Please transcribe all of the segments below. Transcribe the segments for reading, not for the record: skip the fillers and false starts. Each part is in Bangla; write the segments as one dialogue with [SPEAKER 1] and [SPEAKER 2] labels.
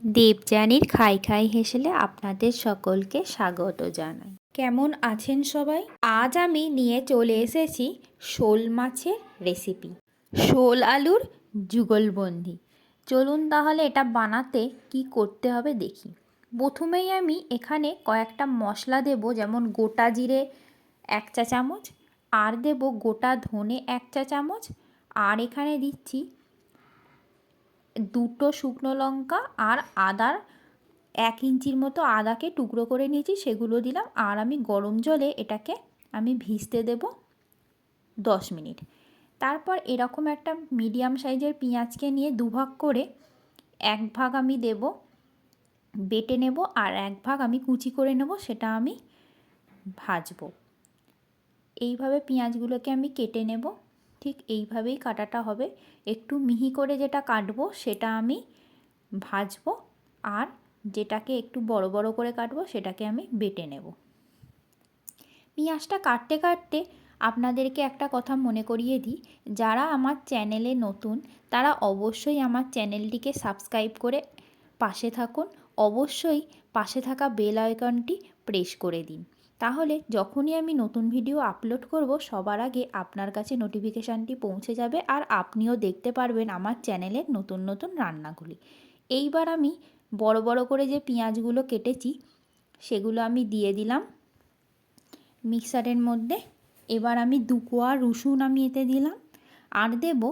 [SPEAKER 1] দেবযানীর খাই খাই হেসেলে আপনাদের সকলকে স্বাগত জানাই। কেমন আছেন সবাই? আজ আমি নিয়ে চলে এসেছি শোল মাছের রেসিপি, শোল আলুর যুগলবন্দি। চলুন তাহলে এটা বানাতে কি করতে হবে দেখি। প্রথমেই আমি এখানে কয়েকটা মশলা দেব, যেমন গোটা জিরে 1 চা চামচ, আর দেব গোটা ধনে 1 চা চামচ, আর এখানে দিচ্ছি 2টো শুকনো লঙ্কা আর আদার 1 ইঞ্চির মতো আদাকে টুকরো করে নিয়েছি, সেগুলো দিলাম। আর আমি গরম জলে এটাকে আমি ভিজতে দেব 10 মিনিট। তারপর এরকম একটা মিডিয়াম সাইজের পেঁয়াজকে নিয়ে দুভাগ করে 1 ভাগ আমি দেব বেটে নেব, আর 1 ভাগ আমি কুচি করে নেব, সেটা আমি ভাজবো। এইভাবে পেঁয়াজগুলোকে আমি কেটে নেব, ঠিক এইভাবেই কাটাটা হবে। একটু মিহি করে যেটা কাটবো সেটা আমি ভাজবো, আর যেটাকে একটু বড় বড় করে কাটবো সেটাকে আমি বেটে নেব। পেঁয়াজটা কাটতে কাটতে আপনাদেরকে একটা কথা মনে করিয়ে দিই, যারা আমার চ্যানেলে নতুন তারা অবশ্যই আমার চ্যানেলটিকে সাবস্ক্রাইব করে পাশে থাকুন। অবশ্যই পাশে থাকা বেল আইকনটি প্রেস করে দিন, তাহলে যখনই আমি নতুন ভিডিও আপলোড করব সবার আগে আপনার কাছে নোটিফিকেশানটি পৌঁছে যাবে, আর আপনিও দেখতে পারবেন আমার চ্যানেলের নতুন নতুন রান্নাগুলি। এইবার আমি বড় বড় করে যে পেঁয়াজগুলো কেটেছি সেগুলো আমি দিয়ে দিলাম মিক্সারের মধ্যে। এবার আমি 2 কোয়া রসুন আমি এতে দিলাম, আর দেব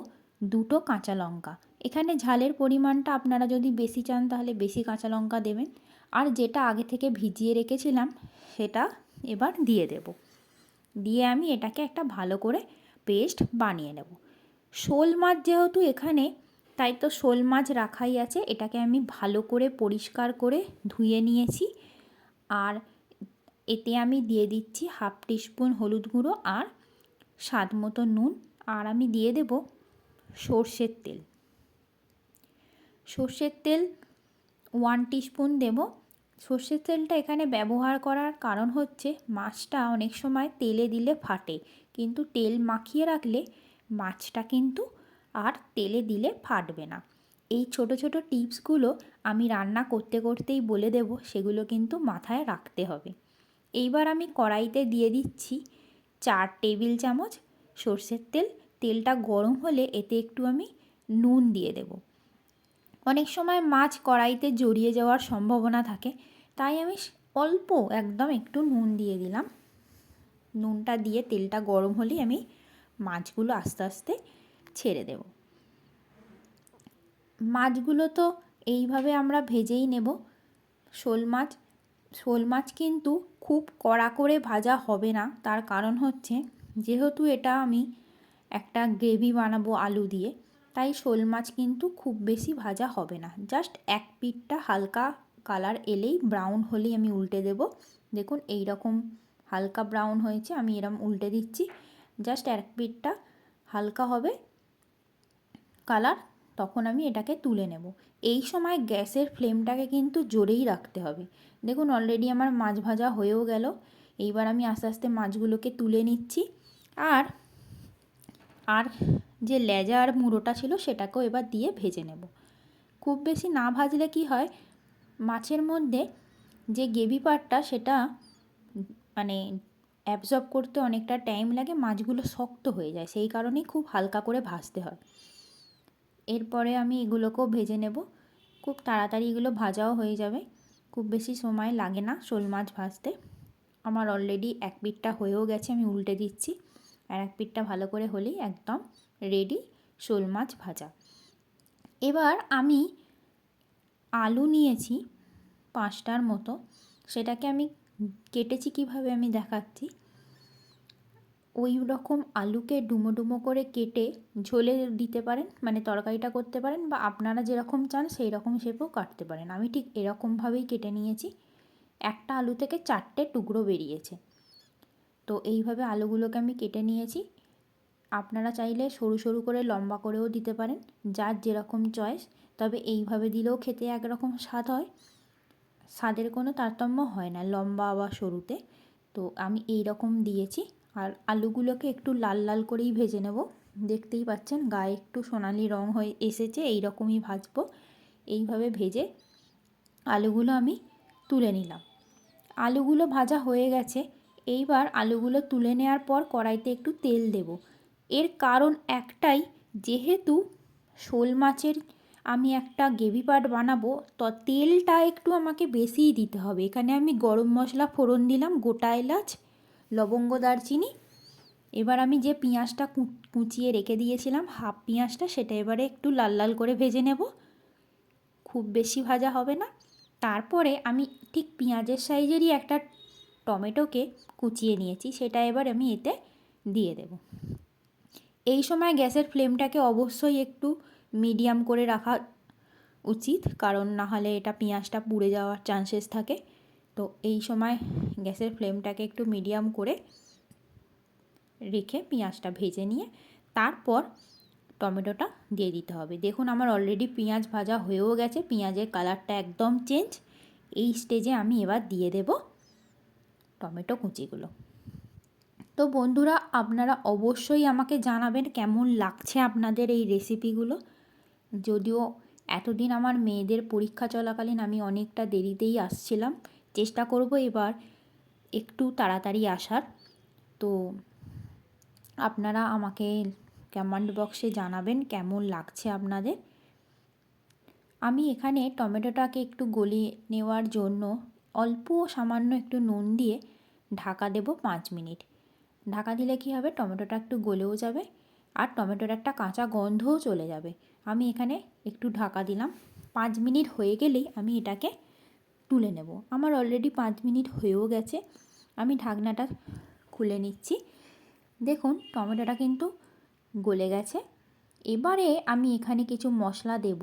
[SPEAKER 1] 2টো কাঁচা লঙ্কা। এখানে ঝালের পরিমাণটা আপনারা যদি বেশি চান তাহলে বেশি কাঁচা লঙ্কা দেবেন, আর যেটা আগে থেকে ভিজিয়ে রেখেছিলাম সেটা এবার দিয়ে দেব। দিয়ে আমি এটাকে একটা ভালো করে পেস্ট বানিয়ে নেব। শোল মাছ যেহেতু এখানে, তাই তো শোল মাছ রাখাই আছে। এটাকে আমি ভালো করে পরিষ্কার করে ধুয়ে নিয়েছি, আর এতে আমি দিয়ে দিচ্ছি 1/2 টিস্পুন হলুদ গুঁড়ো আর স্বাদ মতো নুন, আর আমি দিয়ে দেব সর্ষের তেল। সর্ষের তেল 1 টিস্পুন দেব। সর্ষের তেলটা এখানে ব্যবহার করার কারণ হচ্ছে মাছটা অনেক সময় তেলে দিলে ফাটে, কিন্তু তেল মাখিয়ে রাখলে মাছটা কিন্তু আর তেলে দিলে ফাটবে না। এই ছোট ছোট টিপসগুলো আমি রান্না করতে করতেই বলে দেব, সেগুলো কিন্তু মাথায় রাখতে হবে। এইবার আমি কড়াইতে দিয়ে দিচ্ছি 4 টেবিল চামচ সর্ষের তেল। তেলটা গরম হলে এতে একটু আমি নুন দিয়ে দেব। অনেক সময় মাছ কড়াইতে জড়িয়ে যাওয়ার সম্ভাবনা থাকে, তাই আমি অল্প একদম একটু নুন দিয়ে দিলাম। নুনটা দিয়ে তেলটা গরম হলেই আমি মাছগুলো আস্তে আস্তে ছেড়ে দেব। মাছগুলো তো এইভাবে আমরা ভেজেই নেব। শোল মাছ কিন্তু খুব কড়া করে ভাজা হবে না, তার কারণ হচ্ছে যেহেতু এটা আমি একটা গ্রেভি বানাবো আলু দিয়ে, তাই শোল মাছ কিন্তু খুব বেশি ভাজা হবে না। জাস্ট এক পিঠটা হালকা কালার এলেই, ব্রাউন হলেই আমি উল্টে দেব। দেখুন এই রকম হালকা ব্রাউন হয়েছে, আমি এরকম উল্টে দিচ্ছি। জাস্ট এক পিঠটা হালকা হবে কালার, তখন আমি এটাকে তুলে নেব। এই সময় গ্যাসের ফ্লেমটাকে কিন্তু জোরেই রাখতে হবে। দেখুন অলরেডি আমার মাছ ভাজা হয়েও গেল। এইবার আমি আস্তে আস্তে মাছগুলোকে তুলে নিচ্ছি, আর আর যে লেজা আর মুড়োটা ছিল সেটাকেও এবার দিয়ে ভেজে নেব। খুব বেশি না ভাজলে কি হয়, মাছের মধ্যে যে গ্রেভি পার্টটা সেটা মানে অ্যাবজর্ব করতে অনেকটা টাইম লাগে, মাছগুলো শক্ত হয়ে যায়, সেই কারণেই খুব হালকা করে ভাজতে হয়। এরপরে আমি এগুলোকেও ভেজে নেব। খুব তাড়াতাড়ি এগুলো ভাজাও হয়ে যাবে, খুব বেশি সময় লাগে না শোল মাছ ভাজতে। আমার অলরেডি এক পিঠটা হয়েও গেছে, আমি উল্টে দিচ্ছি। আর এক পিঠটা ভালো করে হলেই একদম রেডি শোল মাছ ভাজা। এবার আমি আলু নিয়েছি 5টার মতো, সেটাকে আমি কেটেছি কিভাবে আমি দেখাচ্ছি। ওই রকম আলুকে ডুমো ডুমো করে কেটে ঝোলে দিতে পারেন, মানে তরকারিটা করতে পারেন, বা আপনারা যেরকম চান সেই রকম শেপেও কাটতে পারেন। আমি ঠিক এরকমভাবেই কেটে নিয়েছি। একটা আলু থেকে 4টে টুকরো বেরিয়েছে। তো এইভাবে আলুগুলোকে আমি কেটে নিয়েছি। আপনারা চাইলে সরু সরু করে লম্বা করেও দিতে পারেন, যার যেরকম চয়েস। তবে এইভাবে দিলেও খেতে একরকম স্বাদ হয়, স্বাদের কোনো তারতম্য হয় না লম্বা বা সরুতে। তো আমি এই রকম দিয়েছি। আর আলুগুলোকে একটু লাল লাল করেই ভেজে নেব। দেখতেই পাচ্ছেন গায়ে একটু সোনালি রং হয়ে এসেছে, এই রকমই ভাজবো। এইভাবে ভেজে আলুগুলো আমি তুলে নিলাম। আলুগুলো ভাজা হয়ে গেছে। এইবার আলুগুলো তুলে নেওয়ার পর কড়াইতে একটু তেল দেব। এর কারণ একটাই, যেহেতু শোল মাছের আমি একটা গ্রেভি পাট বানাবো, তো তেলটা একটু আমাকে বেশিই দিতে হবে। এখানে আমি গরম মশলা ফোড়ন দিলাম, গোটা এলাচ, লবঙ্গ, দারচিনি। এবার আমি যে পেঁয়াজটা কুচিয়ে রেখে দিয়েছিলাম, হাফ পেঁয়াজটা, সেটা এবারে একটু লাল লাল করে ভেজে নেব, খুব বেশি ভাজা হবে না। তারপরে আমি ঠিক পেঁয়াজের সাইজেরই একটা টমেটোকে কুচিয়ে নিয়েছি, সেটা এবার আমি এতে দিয়ে দেব। এই সময় গ্যাসের ফ্লেমটাকে অবশ্যই একটু মিডিয়াম করে রাখা উচিত, কারণ না হলে এটা পেঁয়াজটা পুড়ে যাওয়ার চান্সেস থাকে। তো এই সময় গ্যাসের ফ্লেমটাকে একটু মিডিয়াম করে রেখে পেঁয়াজটা ভেজে নিয়ে তারপর টমেটোটা দিয়ে দিতে হবে। দেখুন আমার অলরেডি পেঁয়াজ ভাজা হয়েও গেছে, পেঁয়াজের কালারটা একদম চেঞ্জ। এই স্টেজে আমি এবার দিয়ে দেব টমেটো কুচিগুলো। তো বন্ধুরা, আপনারা অবশ্যই আমাকে জানাবেন কেমন লাগছে আপনাদের এই রেসিপিগুলো। যদিও এতদিন আমার মেয়েদের পরীক্ষা চলাকালীন আমি অনেকটা দেরিতেই আসছিলাম, চেষ্টা করব এবার একটু তাড়াতাড়ি আসার। তো আপনারা আমাকে কমেন্ট বক্সে জানাবেন কেমন লাগছে আপনাদের। আমি এখানে টমেটোটাকে একটু গলিয়ে নেওয়ার জন্য অল্প সামান্য একটু নুন দিয়ে ঢাকা দেব 5 মিনিট। ঢাকা দিলে কী হবে, টমেটোটা একটু গলেও যাবে আর টমেটোর একটা কাঁচা গন্ধও চলে যাবে। আমি এখানে একটু ঢাকা দিলাম। 5 মিনিট হয়ে গেলেই আমি এটাকে তুলে নেব। আমার অলরেডি 5 মিনিট হয়েও গেছে। আমি ঢাকনাটা খুলে নিচ্ছি। দেখুন টমেটোটা কিন্তু গলে গেছে। এবারে আমি এখানে কিছু মশলা দেব।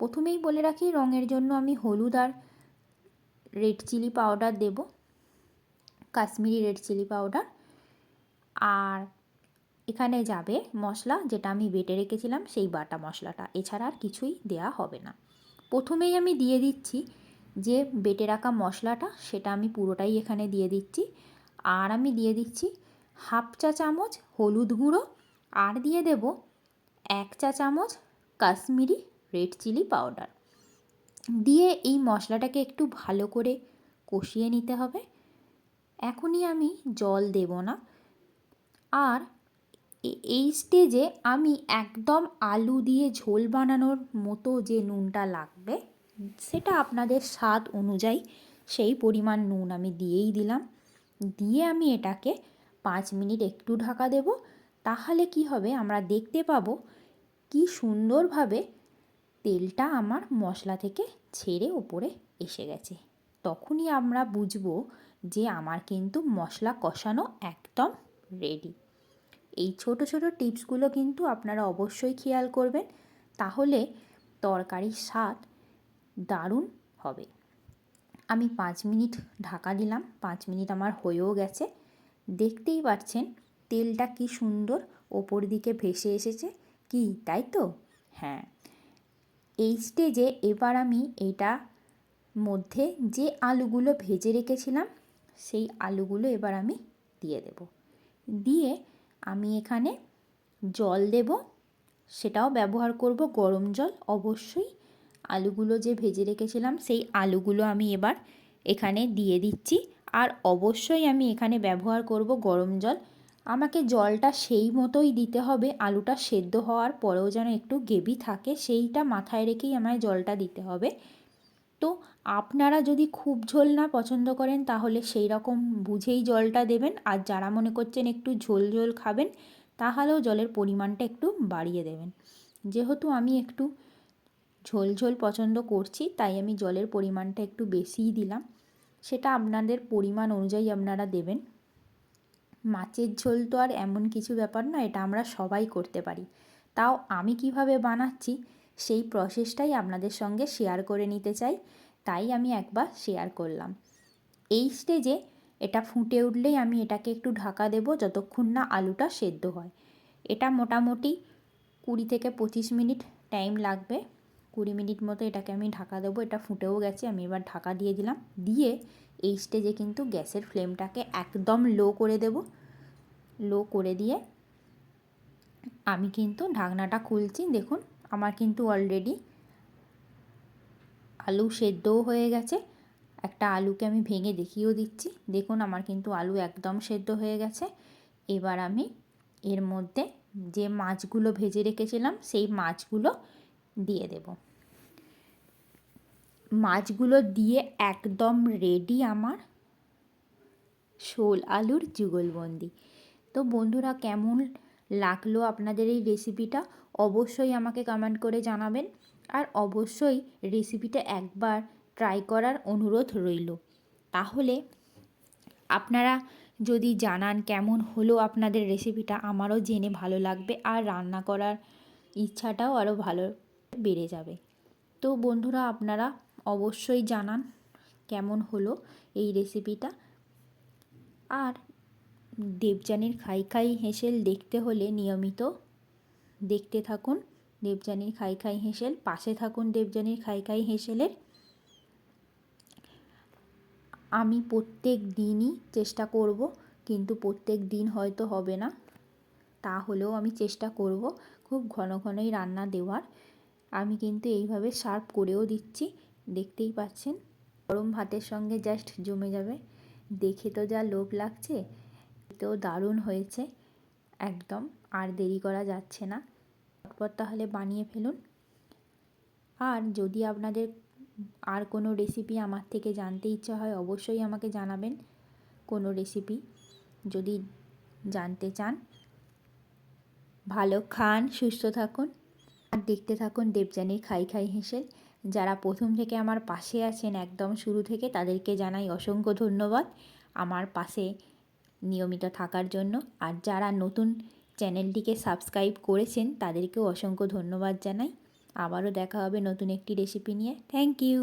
[SPEAKER 1] প্রথমেই বলে রাখি, রঙের জন্য আমি হলুদ আর রেড চিলি পাউডার দেব, কাশ্মীরি রেড চিলি পাউডার। আর এখানে যাবে মশলা যেটা আমি বেটে রেখেছিলাম, সেই বাটা মশলাটা, এছাড়া আর কিছুই দেয়া হবে না। প্রথমেই আমি দিয়ে দিচ্ছি যে বেটে রাখা মশলাটা, সেটা আমি পুরোটাই এখানে দিয়ে দিচ্ছি। আর আমি দিয়ে দিচ্ছি হাফ চা চামচ হলুদ গুঁড়ো, আর দিয়ে দেব 1 চা চামচ কাশ্মীরি রেড চিলি পাউডার। দিয়ে এই মশলাটাকে একটু ভালো করে কষিয়ে নিতে হবে। এখনই আমি জল দেব না। আর এই স্টেজে আমি একদম আলু দিয়ে ঝোল বানানোর মতো যে নুনটা লাগবে, সেটা আপনাদের স্বাদ অনুযায়ী সেই পরিমাণ নুন আমি দিয়েই দিলাম। দিয়ে আমি এটাকে 5 মিনিট একটু ঢাকা দেব। তাহলে কি হবে, আমরা দেখতে পাবো কি সুন্দরভাবে তেলটা আমার মশলা থেকে ছেড়ে ওপরে এসে গেছে। তখনই আমরা বুঝবো যে আমার কিন্তু মশলা কষানো একদম রেডি। এই ছোট ছোট টিপসগুলো কিন্তু আপনারা অবশ্যই খেয়াল করবেন, তাহলে তরকারির স্বাদ দারুণ হবে। আমি 5 মিনিট ঢাকা দিলাম, 5 মিনিট আমার হয়েও গেছে। দেখতেই পাচ্ছেন তেলটা কি সুন্দর ওপর দিকে ভেসে এসেছে, কি তাই তো? হ্যাঁ। এই স্টেজে এবার আমি এটা মধ্যে যে আলুগুলো ভেজে রেখেছিলাম, সেই আলুগুলো এবার আমি দিয়ে দেব। দিয়ে আমি এখানে জল দেব, সেটাও ব্যবহার করব গরম জল অবশ্যই। আলুগুলো যে ভেজে রেখেছিলাম, সেই আলুগুলো আমি এবার এখানে দিয়ে দিচ্ছি। আর অবশ্যই আমি এখানে ব্যবহার করব গরম জল। আমাকে জলটা সেই মতোই দিতে হবে, আলুটা সেদ্ধ হওয়ার পরেও যেন একটু গ্রেভি থাকে, সেইটা মাথায় রেখেই আমায় জলটা দিতে হবে। তো আপনারা যদি খুব ঝোল না পছন্দ করেন, তাহলে সেই রকম বুঝেই জলটা দেবেন। আর যারা মনে করছেন একটু ঝোল ঝোল খাবেন, তাহলেও জলের পরিমাণটা একটু বাড়িয়ে দেবেন। যেহেতু আমি একটু ঝোল ঝোল পছন্দ করছি, তাই আমি জলের পরিমাণটা একটু বেশিই দিলাম। সেটা আপনাদের পরিমাণ অনুযায়ী আপনারা দেবেন। মাছের ঝোল তো আর এমন কিছু ব্যাপার না, এটা আমরা সবাই করতে পারি। তাও আমি কিভাবে বানাচ্ছি সেই প্রসেসটাই আপনাদের সঙ্গে শেয়ার করে নিতে চাই, তাই আমি একবার শেয়ার করলাম। এই স্টেজে এটা ফুটে উঠলেই আমি এটাকে একটু ঢাকা দেব, যতক্ষণ না আলুটা সেদ্ধ হয়। এটা মোটামুটি 20 থেকে 25 মিনিট টাইম লাগবে। 20 মিনিট মতো এটাকে আমি ঢাকা দেবো। এটা ফুটেও গেছে, আমি এবার ঢাকা দিয়ে দিলাম। দিয়ে এই স্টেজে কিন্তু গ্যাসের ফ্লেমটাকে একদম লো করে দেব। লো করে দিয়ে আমি কিন্তু ঢাকনাটা খুলছি। দেখুন আমার কিন্তু অলরেডি আলু সেদ্ধও হয়ে গেছে। একটা আলুকে আমি ভেঙে দেখিয়েও দিচ্ছি। দেখুন আমার কিন্তু আলু একদম সেদ্ধ হয়ে গেছে। এবার আমি এর মধ্যে যে মাছগুলো ভেজে রেখেছিলাম সেই মাছগুলো দিয়ে দেব। মাছগুলো দিয়ে একদম রেডি আমার শোল আলুর যুগলবন্দি। তো বন্ধুরা, কেমন লাগলো আপনাদের এই রেসিপিটা অবশ্যই আমাকে কমেন্ট করে জানাবেন। আর অবশ্যই রেসিপিটা একবার ট্রাই করার অনুরোধ রইল। তাহলে আপনারা যদি জানান কেমন হলো আপনাদের রেসিপিটা, আমারও জেনে ভালো লাগবে আর রান্না করার ইচ্ছাটাও আরও ভালো বেড়ে যাবে। তো বন্ধুরা, আপনারা অবশ্যই জানান কেমন হলো এই রেসিপিটা। আর দেবযানীর খাই খাই হেসেল দেখতে হলে নিয়মিত দেখতে থাকুন দেবযানীর খাই খাই হেসেল, পাশে থাকুন দেবযানীর খাই খাই হেসেলের। আমি প্রত্যেক দিনই চেষ্টা করব, কিন্তু প্রত্যেক দিন হয়তো হবে না, তাহলেও আমি চেষ্টা করব খুব ঘন ঘনই রান্না দেওয়ার। আমি কিন্তু এইভাবে সার্ভ করেও দিচ্ছি, দেখতেই পাচ্ছেন। গরম ভাতের সঙ্গে জাস্ট জমে যাবে। দেখে তো যা লোভ লাগছে, তো দারুণ হয়েছে একদম। আর দেরি করা যাচ্ছে না, ঝটপট তাহলে বানিয়ে ফেলুন। আর যদি আপনাদের আর কোনো রেসিপি আমার থেকে জানতে ইচ্ছা হয়, অবশ্যই আমাকে জানাবেন। কোনো রেসিপি যদি জানতে চান। ভালো খান, সুস্থ থাকুন আর দেখতে থাকুন দেবযানীর খাই খাই হেসেল। যারা প্রথম থেকে আমার পাশে আছেন একদম শুরু থেকে, তাদেরকে জানাই অসংখ্য ধন্যবাদ আমার পাশে নিয়মিত থাকার জন্য। আর যারা নতুন চ্যানেলটিকে সাবস্ক্রাইব করেছেন তাদেরকেও অসংখ্য ধন্যবাদ জানাই। আবারও দেখা হবে নতুন একটি রেসিপি নিয়ে। Thank you.